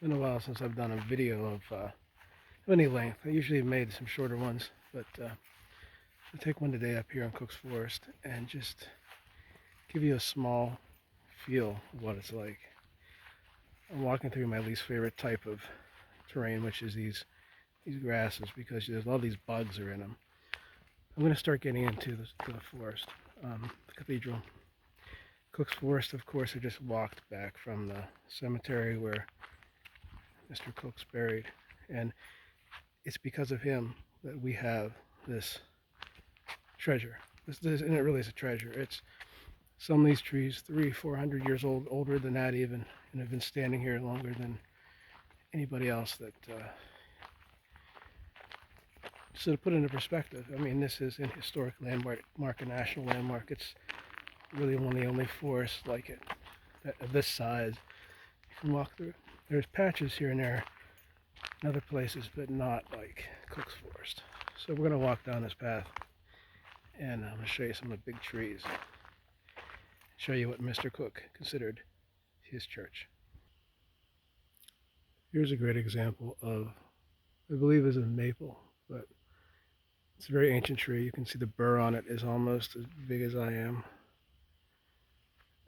Been a while since I've done a video of any length. I usually made some shorter ones, but I'll take one today up here in Cook's Forest and just give you a small feel of what it's like. I'm walking through my least favorite type of terrain, which is these grasses, because there's a lot of these bugs are in them. I'm going to start getting into the forest, the cathedral. Cook's Forest, of course, I just walked back from the cemetery where Mr. Cook's buried, and it's because of him that we have this treasure. And it really is a treasure. It's some of these trees, 300-400 years old, older than that even, and have been standing here longer than anybody else. So to put it into perspective, I mean, this is an historic landmark, a national landmark. It's really one of the only forests like it, of this size. You can walk through. There's patches here and there in other places, but not like Cook's Forest. So we're going to walk down this path, and I'm going to show you some of the big trees. Show you what Mr. Cook considered his church. Here's a great example of, I believe is a maple, but it's a very ancient tree. You can see the burr on it is almost as big as I am,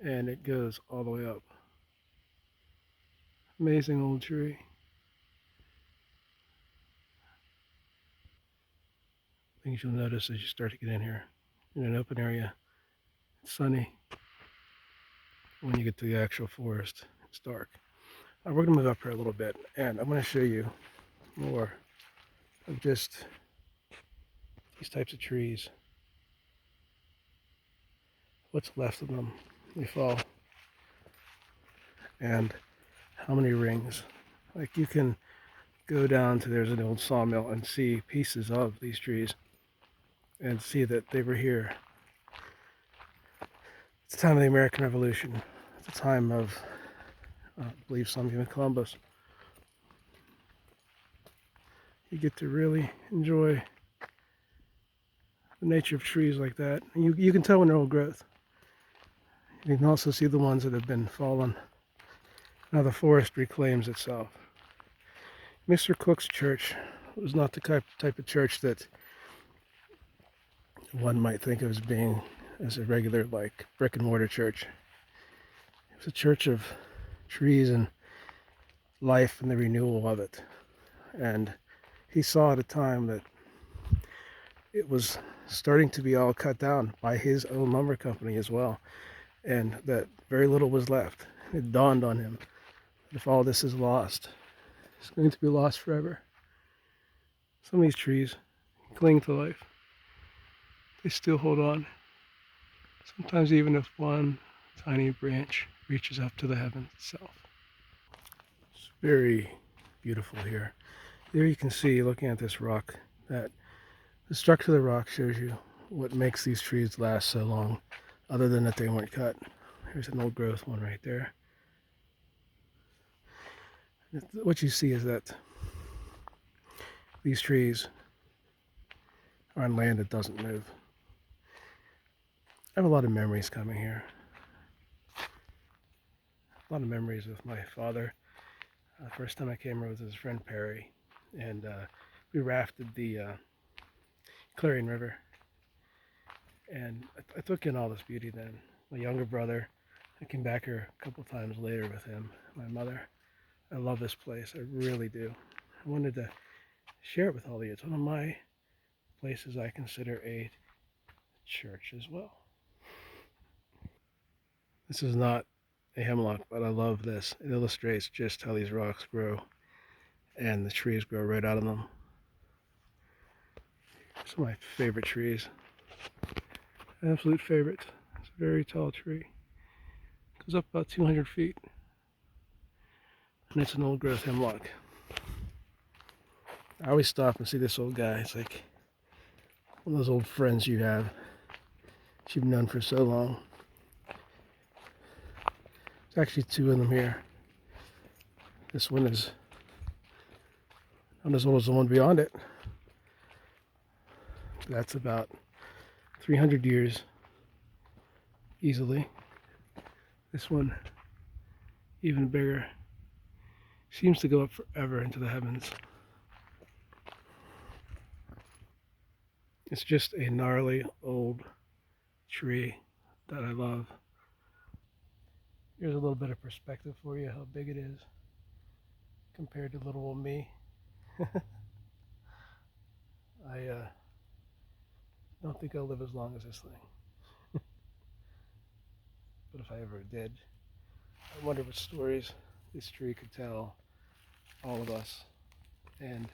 and it goes all the way up. Amazing old tree. Things you'll notice as you start to get in here. In an open area, it's sunny. When you get to the actual forest, it's dark. We're going to move up here a little bit, and I'm going to show you more of just these types of trees. What's left of them. They fall. And how many rings. Like you can go down to, there's an old sawmill, and see pieces of these trees and see that they were here. It's the time of the American Revolution. It's the time of, I believe, some even Columbus. You get to really enjoy the nature of trees like that. And you can tell when they're old growth. You can also see the ones that have been fallen. Now the forest reclaims itself. Mr. Cook's church was not the type of church that one might think of as being as a regular, like, brick and mortar church. It was a church of trees and life and the renewal of it. And he saw at a time that it was starting to be all cut down by his own lumber company as well, and that very little was left. It dawned on him that if all this is lost, it's going to be lost forever. Some of these trees cling to life. They still hold on. Sometimes even if one tiny branch reaches up to the heavens itself. It's very beautiful here. There you can see, looking at this rock, that the structure of the rock shows you what makes these trees last so long, other than that they weren't cut. There's an old growth one right there. What you see is that these trees are on land that doesn't move. I have a lot of memories coming here. A lot of memories with my father. The first time I came here was with his friend Perry, and we rafted the Clarion River. And I took in all this beauty then. My younger brother, I came back here a couple times later with him, my mother. I love this place, I really do. I wanted to share it with all of you. It's one of my places I consider a church as well. This is not a hemlock, but I love this. It illustrates just how these rocks grow, and the trees grow right out of them. Some of my favorite trees. Absolute favorite. It's a very tall tree. It goes up about 200 feet. And it's an old growth hemlock. I always stop and see this old guy. It's like one of those old friends you have that you've known for so long. There's actually two of them here. This one is not as old as the one beyond it. That's about 300 years easily. This one even bigger. seems to go up forever into the heavens. It's just a gnarly old tree that I love. Here's a little bit of perspective for you how big it is compared to little old me. I don't think I'll live as long as this thing, but if I ever did, I wonder what stories this tree could tell all of us, and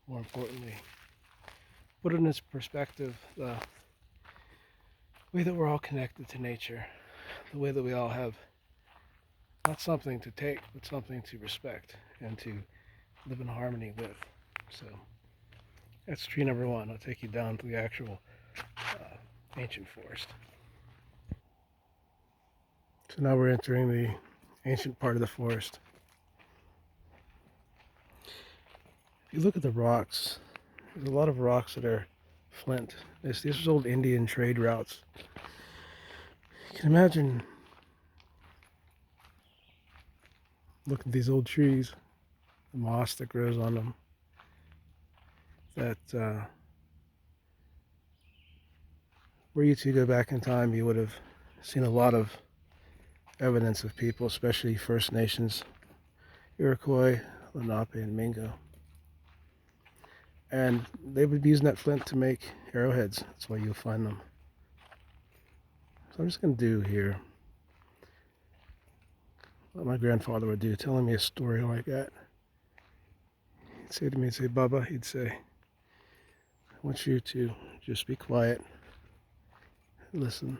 more importantly, put it in its perspective the way that we're all connected to nature, the way that we all have not something to take, but something to respect and to live in harmony with. So that's tree number one. I'll take you down to the actual ancient forest. So now we're entering the ancient part of the forest. If you look at the rocks, there's a lot of rocks that are flint. These are old Indian trade routes. You can imagine looking at these old trees, the moss that grows on them, that were you to go back in time, you would have seen a lot of evidence of people, especially First Nations, Iroquois, Lenape, and Mingo. And they would be using that flint to make arrowheads. That's why you'll find them. So I'm just going to do here what my grandfather would do, telling me a story like that. He'd say to me, he'd say, Bubba, he'd say, I want you to just be quiet, listen.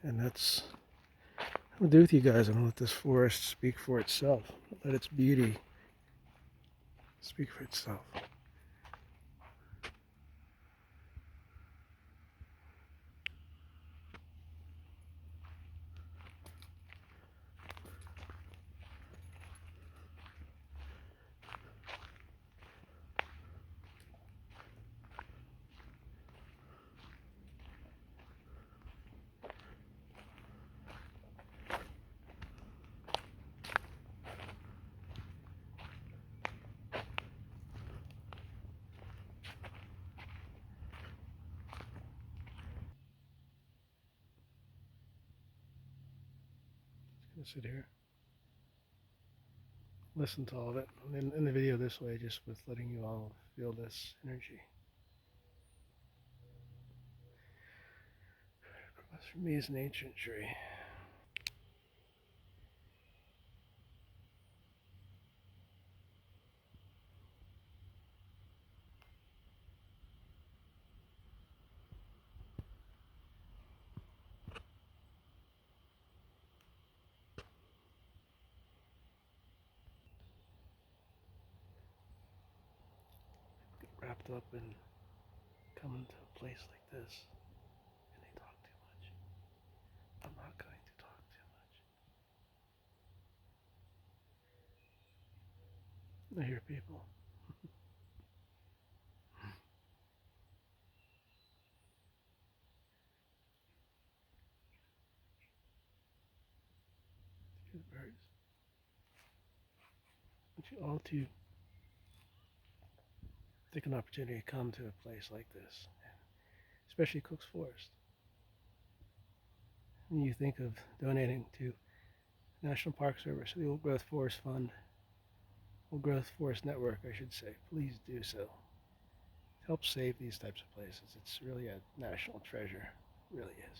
And that's what I'm going to do with you guys. I'm going to let this forest speak for itself. Let its beauty speak for itself. I'm going to sit here, listen to all of it. And in the video this way, just with letting you all feel this energy. This for me is an ancient tree. Get wrapped up in coming to a place like this, and they talk too much. I'm not going to talk too much. I hear people. I hear the birds. I want you all to take an opportunity to come to a place like this, especially Cook's Forest. When you think of donating to National Park Service, the Old Growth Forest Fund, Old Growth Forest Network, I should say, please do so. Help save these types of places. It's really a national treasure. It really is.